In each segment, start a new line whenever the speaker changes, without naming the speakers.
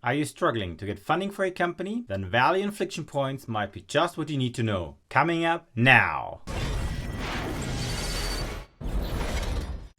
Are you struggling to get funding for a company? Then value inflection points might be just what you need to know. Coming up now.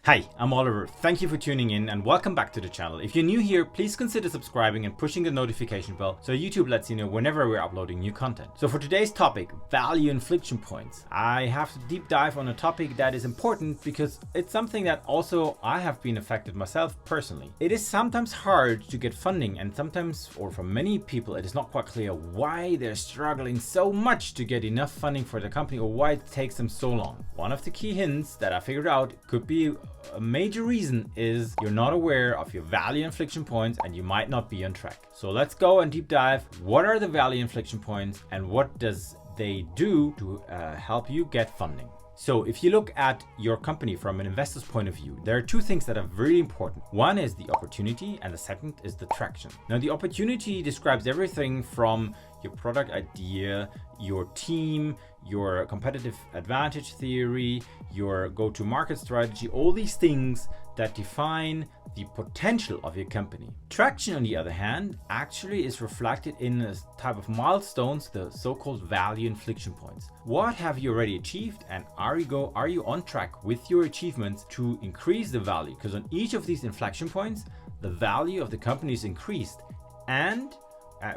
Hi, I'm Oliver. Thank you for tuning in and welcome back to the channel. If you're new here, please consider subscribing and pushing the notification bell so YouTube lets you know whenever we're uploading new content. So for today's topic, value inflection points, I have to deep dive on a topic that is important because it's something that also I have been affected myself personally. It is sometimes hard to get funding, and sometimes, or for many people, it is not quite clear why they're struggling so much to get enough funding for their company or why it takes them so long. One of the key hints that I figured out could be a major reason is you're not aware of your value inflection points and you might not be on track. So let's go and deep dive. What are the value inflection points and what does they do to help you get funding? So if you look at your company from an investor's point of view, there are two things that are really important. One is the opportunity and the second is the traction. Now the opportunity describes everything from your product idea, your team, your competitive advantage theory, your go-to-market strategy, all these things that define the potential of your company. Traction, on the other hand, actually is reflected in a type of milestones, the so-called value inflection points. What have you already achieved, and are you on track with your achievements to increase the value? Because on each of these inflection points, the value of the company is increased, and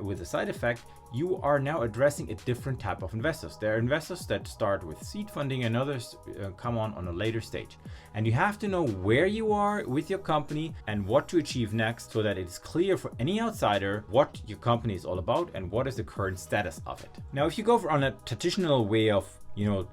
with a side effect, you are now addressing a different type of investors. There are investors that start with seed funding and others come on a later stage. And you have to know where you are with your company and what to achieve next so that it's clear for any outsider what your company is all about and what is the current status of it. Now, if you go on a traditional way of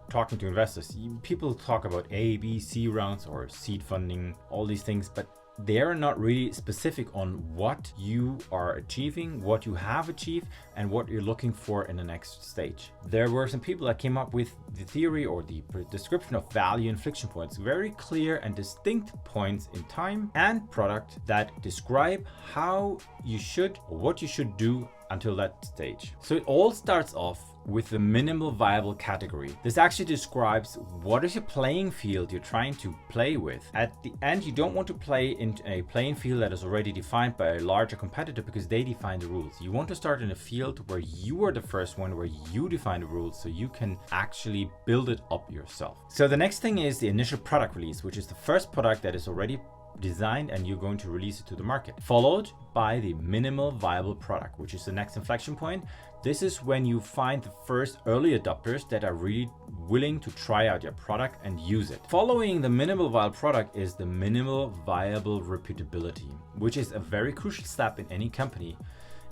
talking to investors, people talk about A, B, C rounds or seed funding, all these things, but they're not really specific on what you are achieving, what you have achieved, and what you're looking for in the next stage. There were some people that came up with the theory or the description of value inflection points, very clear and distinct points in time and product that describe how you should or what you should do until that stage. So it all starts off with the minimal viable category. This actually describes what is your playing field you're trying to play with. At the end, you don't want to play in a playing field that is already defined by a larger competitor because they define the rules. You want to start in a field where you are the first one, where you define the rules so you can actually build it up yourself. So the next thing is the initial product release, which is the first product that is already designed and you're going to release it to the market, followed by the minimal viable product, which is the next inflection point. This is when you find the first early adopters that are really willing to try out your product and use it. Following the minimal viable product is the minimal viable repeatability, which is a very crucial step in any company.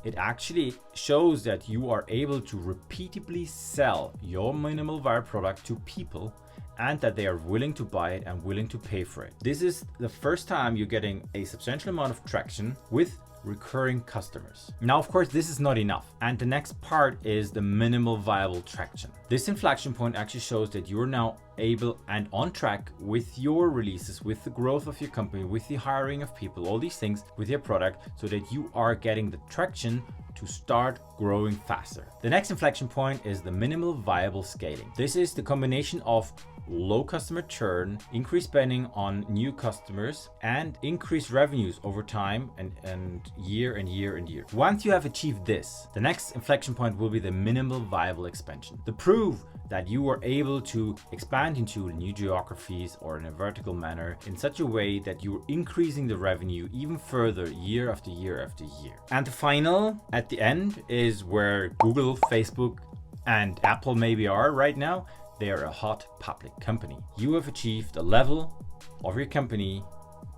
It actually shows that you are able to repeatably sell your minimal viable product to people and that they are willing to buy it and willing to pay for it. This is the first time you're getting a substantial amount of traction with recurring customers. Now, of course, this is not enough. And the next part is the minimal viable traction. This inflection point actually shows that you're now able and on track with your releases, with the growth of your company, with the hiring of people, all these things with your product, so that you are getting the traction to start growing faster. The next inflection point is the minimal viable scaling. This is the combination of low customer churn, increased spending on new customers, and increased revenues over time and year and year and year. Once you have achieved this, the next inflection point will be the minimal viable expansion. The proof that you are able to expand into new geographies or in a vertical manner in such a way that you're increasing the revenue even further year after year after year. And the final, at the end, is where Google, Facebook, and Apple maybe are right now. They are a hot public company. You have achieved a level of your company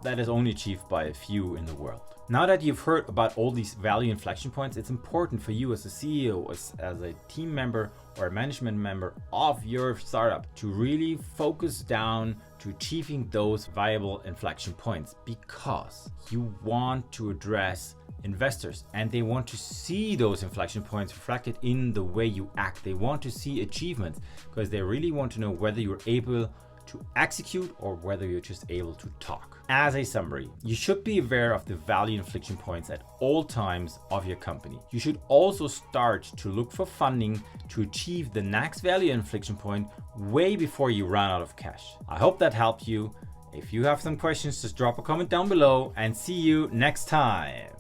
that is only achieved by a few in the world. Now that you've heard about all these value inflection points, it's important for you as a CEO, as a team member or a management member of your startup to really focus down to achieving those viable inflection points, because you want to address investors and they want to see those inflection points reflected in the way you act. They want to see achievements because they really want to know whether you're able to execute or whether you're just able to talk. As a summary, you should be aware of the value inflection points at all times of your company. You should also start to look for funding to achieve the next value inflection point way before you run out of cash. I hope that helped you. If you have some questions, just drop a comment down below and see you next time.